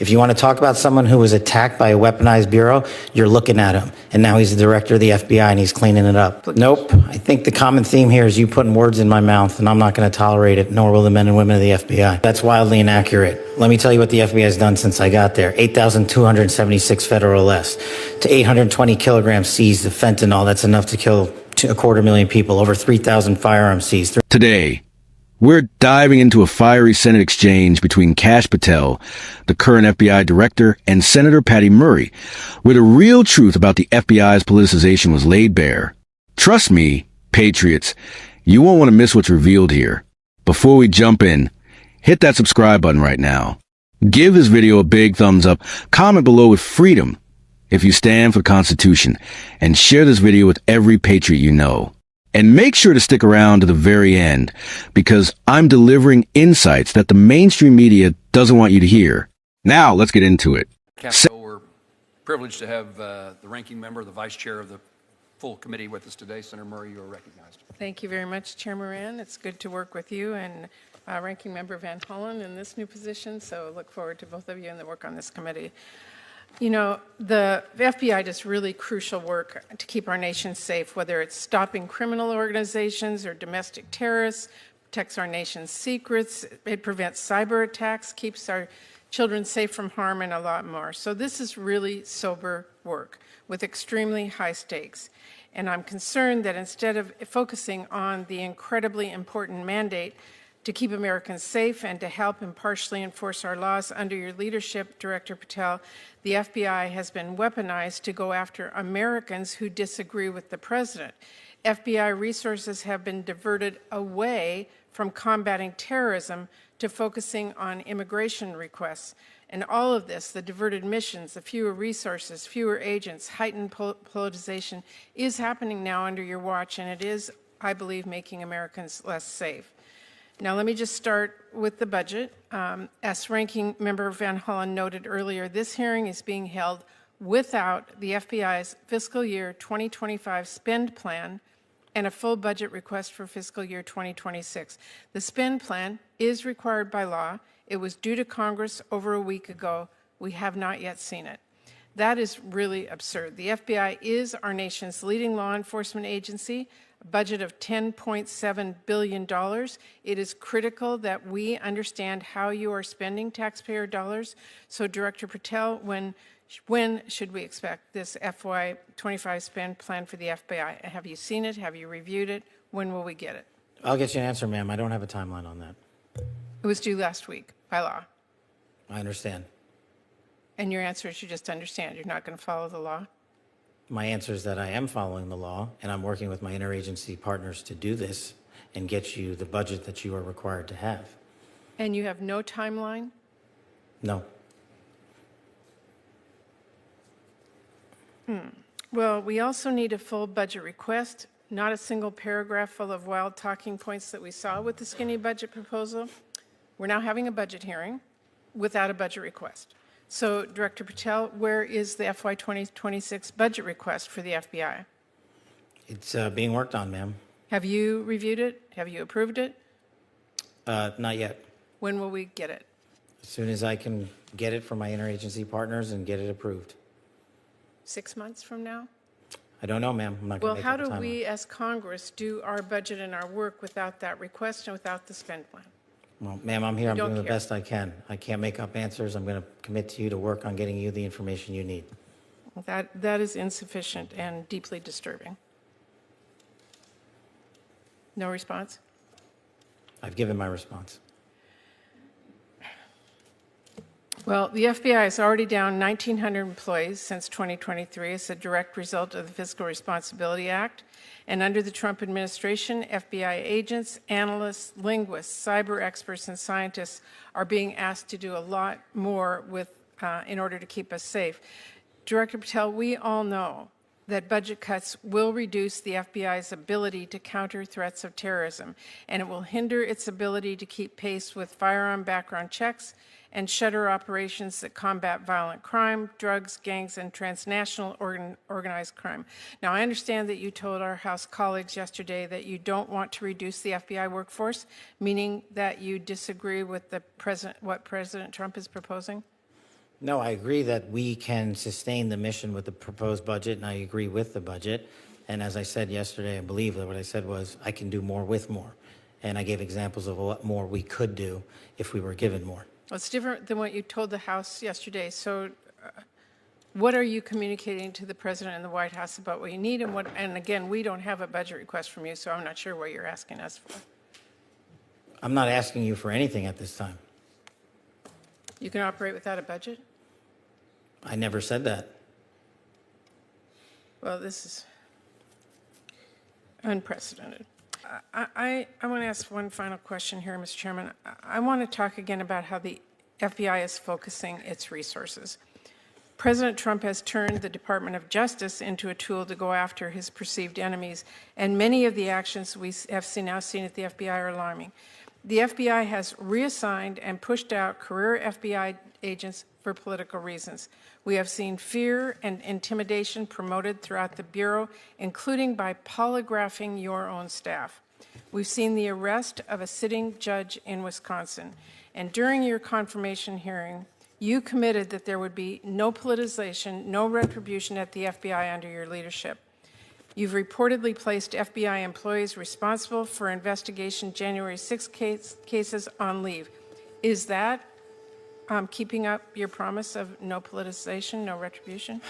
If you want to talk about someone who was attacked by a weaponized bureau, you're looking at him. And now he's the director of the FBI and he's cleaning it up. Nope. I think the common theme here is you putting words in my mouth, and I'm not going to tolerate it, nor will the men and women of the FBI. That's wildly inaccurate. Let me tell you what the FBI has done since I got there. 8,276 federal arrests to 820 kilograms seized of fentanyl. That's enough to kill 250,000 people. Over 3,000 firearms seized. Today, we're diving into a fiery Senate exchange between Kash Patel, the current FBI director, and Senator Patty Murray, where the real truth about the FBI's politicization was laid bare. Trust me, patriots, you won't want to miss what's revealed here. Before we jump in, hit that subscribe button right now. Give this video a big thumbs up, comment below with freedom if you stand for the Constitution, and share this video with every patriot you know. And make sure to stick around to the very end, because I'm delivering insights that the mainstream media doesn't want you to hear. Now, let's get into it. We're privileged to have the ranking member, the vice chair of the full committee with us today. Senator Murray, you are recognized. Thank you very much, Chair Moran. It's good to work with you and Ranking Member Van Hollen in this new position, so look forward to both of you and the work on this committee. You know, the FBI does really crucial work to keep our nation safe, whether it's stopping criminal organizations or domestic terrorists, protects our nation's secrets, it prevents cyber attacks, keeps our children safe from harm, and a lot more. So this is really sober work with extremely high stakes. And I'm concerned that instead of focusing on the incredibly important mandate to keep Americans safe and to help impartially enforce our laws under your leadership, Director Patel, the FBI has been weaponized to go after Americans who disagree with the president. FBI resources have been diverted away from combating terrorism to focusing on immigration requests. And all of this, the diverted missions, the fewer resources, fewer agents, heightened politicization, is happening now under your watch, and it is, I believe, making Americans less safe. Now, let me just start with the budget. As Ranking Member Van Hollen noted earlier, this hearing is being held without the FBI's fiscal year 2025 spend plan and a full budget request for fiscal year 2026. The spend plan is required by law. It was due to Congress over a week ago. We have not yet seen it. That is really absurd. The FBI is our nation's leading law enforcement agency, a budget of $10.7 billion. It is critical that we understand how you are spending taxpayer dollars. So, Director Patel, when should we expect this FY25 spend plan for the FBI? Have you seen it? Have you reviewed it? When will we get it? I'll get you an answer, ma'am. I don't have a timeline on that. It was due last week by law. I understand. And your answer is you just understand. You're not going to follow the law? My answer is that I am following the law, and I'm working with my interagency partners to do this and get you the budget that you are required to have. And you have no timeline? No. Well, we also need a full budget request, not a single paragraph full of wild talking points that we saw with the skinny budget proposal. We're now having a budget hearing without a budget request. So, Director Patel, where is the FY 2026 budget request for the FBI? It's being worked on, ma'am. Have you reviewed it? Have you approved it? Not yet. When will we get it? As soon as I can get it from my interagency partners and get it approved. 6 months from now? I don't know, ma'am. I'm not going to make up a timeline. Well, how do we as Congress do our budget and our work without that request and without the spend plan? Well, ma'am, I'm here. I'm doing the best I can. I can't make up answers. I'm going to commit to you to work on getting you the information you need. That is insufficient and deeply disturbing. No response? I've given my response. Well, the FBI is already down 1,900 employees since 2023 as a direct result of the Fiscal Responsibility Act. And under the Trump administration, FBI agents, analysts, linguists, cyber experts, and scientists are being asked to do a lot more in order to keep us safe. Director Patel, we all know that budget cuts will reduce the FBI's ability to counter threats of terrorism, and it will hinder its ability to keep pace with firearm background checks and shutter operations that combat violent crime, drugs, gangs, and transnational organized crime. Now, I understand that you told our House colleagues yesterday that you don't want to reduce the FBI workforce, meaning that you disagree with what President Trump is proposing? No, I agree that we can sustain the mission with the proposed budget, and I agree with the budget. And as I said yesterday, I believe that what I said was I can do more with more. And I gave examples of what more we could do if we were given more. Well, it's different than what you told the House yesterday. So what are you communicating to the President and the White House about what you need and what, and again, we don't have a budget request from you, so I'm not sure what you're asking us for. I'm not asking you for anything at this time. You can operate without a budget? I never said that. Well, this is unprecedented. I want to ask one final question here, Mr. Chairman. I want to talk again about how the FBI is focusing its resources. President Trump has turned the Department of Justice into a tool to go after his perceived enemies, and many of the actions we have now seen at the FBI are alarming. The FBI has reassigned and pushed out career FBI agents for political reasons. We have seen fear and intimidation promoted throughout the Bureau, including by polygraphing your own staff. We've seen the arrest of a sitting judge in Wisconsin. And during your confirmation hearing, you committed that there would be no politicization, no retribution at the FBI under your leadership. You've reportedly placed FBI employees responsible for investigation January 6 cases on leave. Is that keeping up your promise of no politicization, no retribution?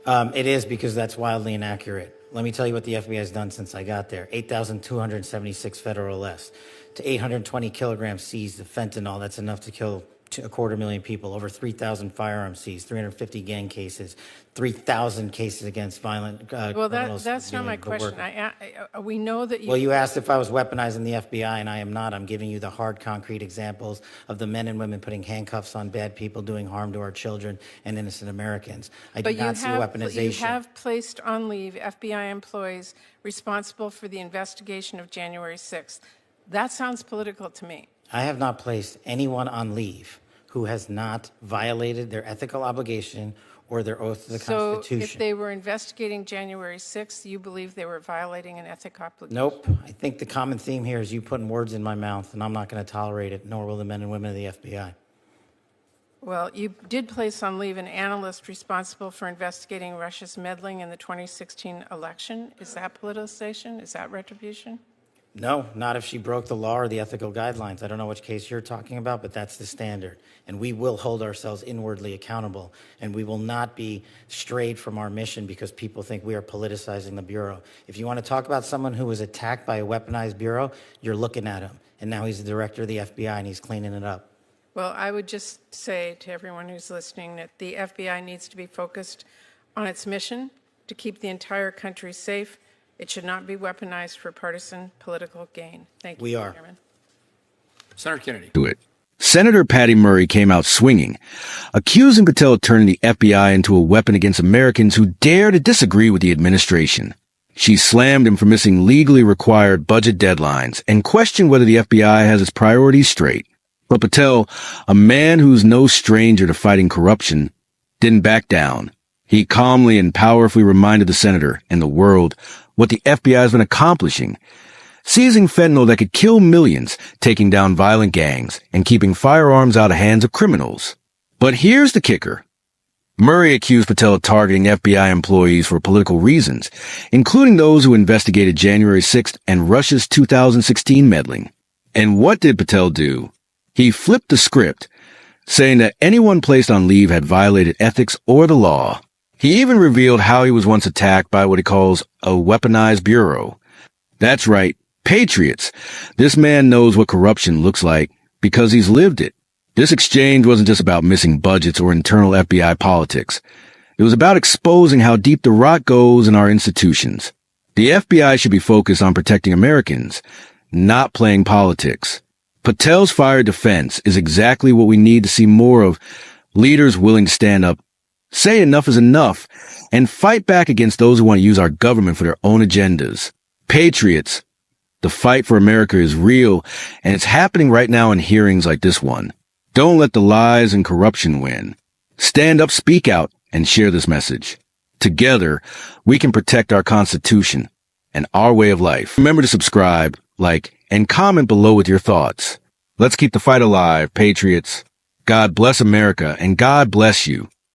It is, because that's wildly inaccurate. Let me tell you what the FBI has done since I got there. 8,276 federal arrests, to 820 kilograms seized of fentanyl. That's enough to kill 250,000 people. Over 3,000 firearms seized, 350 gang cases, 3,000 cases against violent criminals. That's not my question. We know that you... Well, you asked if I was weaponizing the FBI, and I am not. I'm giving you the hard, concrete examples of the men and women putting handcuffs on bad people, doing harm to our children and innocent Americans. I do not see weaponization. You have placed on leave FBI employees responsible for the investigation of January 6th. That sounds political to me. I have not placed anyone on leave who has not violated their ethical obligation or their oath to the Constitution. So if they were investigating January 6th, you believe they were violating an ethical obligation? Nope. I think the common theme here is you putting words in my mouth, and I'm not going to tolerate it, nor will the men and women of the FBI. Well, you did place on leave an analyst responsible for investigating Russia's meddling in the 2016 election. Is that politicization? Is that retribution? No, not if she broke the law or the ethical guidelines. I don't know which case you're talking about, but that's the standard. And we will hold ourselves inwardly accountable, and we will not be strayed from our mission because people think we are politicizing the Bureau. If you want to talk about someone who was attacked by a weaponized Bureau, you're looking at him. And now he's the director of the FBI, and he's cleaning it up. Well, I would just say to everyone who's listening that the FBI needs to be focused on its mission to keep the entire country safe. It should not be weaponized for partisan political gain. Thank you, We are. Chairman. Senator Kennedy. To it. Senator Patty Murray came out swinging, accusing Patel of turning the FBI into a weapon against Americans who dare to disagree with the administration. She slammed him for missing legally required budget deadlines and questioned whether the FBI has its priorities straight. But Patel, a man who's no stranger to fighting corruption, didn't back down. He calmly and powerfully reminded the senator and the world what the FBI has been accomplishing, seizing fentanyl that could kill millions, taking down violent gangs, and keeping firearms out of hands of criminals. But here's the kicker. Murray accused Patel of targeting FBI employees for political reasons, including those who investigated January 6th and Russia's 2016 meddling. And what did Patel do? He flipped the script, saying that anyone placed on leave had violated ethics or the law. He even revealed how he was once attacked by what he calls a weaponized bureau. That's right, patriots. This man knows what corruption looks like because he's lived it. This exchange wasn't just about missing budgets or internal FBI politics. It was about exposing how deep the rot goes in our institutions. The FBI should be focused on protecting Americans, not playing politics. Patel's fire defense is exactly what we need to see more of. Leaders willing to stand up, say enough is enough, and fight back against those who want to use our government for their own agendas. Patriots, the fight for America is real, and it's happening right now in hearings like this one. Don't let the lies and corruption win. Stand up, speak out, and share this message. Together, we can protect our Constitution and our way of life. Remember to subscribe, like, and comment below with your thoughts. Let's keep the fight alive, patriots. God bless America, and God bless you.